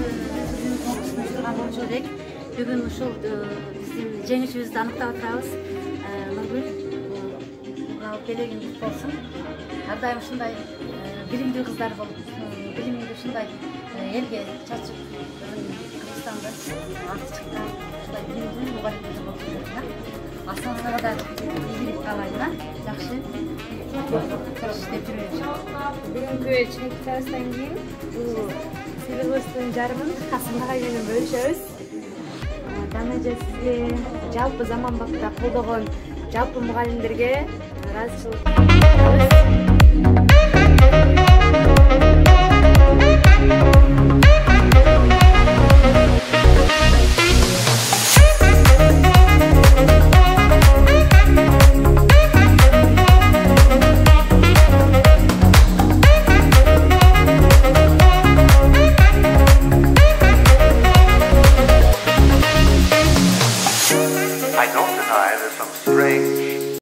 өзүбүздүн конкурстун уштурган болчу элек. Бүгүн ушул биздин жеңүүчүбүздү аныктап атабыз. Нургүл алып келегиңиз болсун. Ар дайым ушундай билимдүү кыздар болуп, билимди ушундай элге чачып, Кыргызстанда аты чыккан ушундай билимдүү мугалимдер болуп жүрөт. Асылына да ийгилик каалайм, жакшы иштеп жүрүңүз. Бүгүнкү чыгышыбыздан кийин бул сыйлыгыбыздын жарымын Касым агай менен бөлүшөбүз. Дана эже сизге жалпы заманбапта колдогон жалпы мугалимдерге ыраазычылык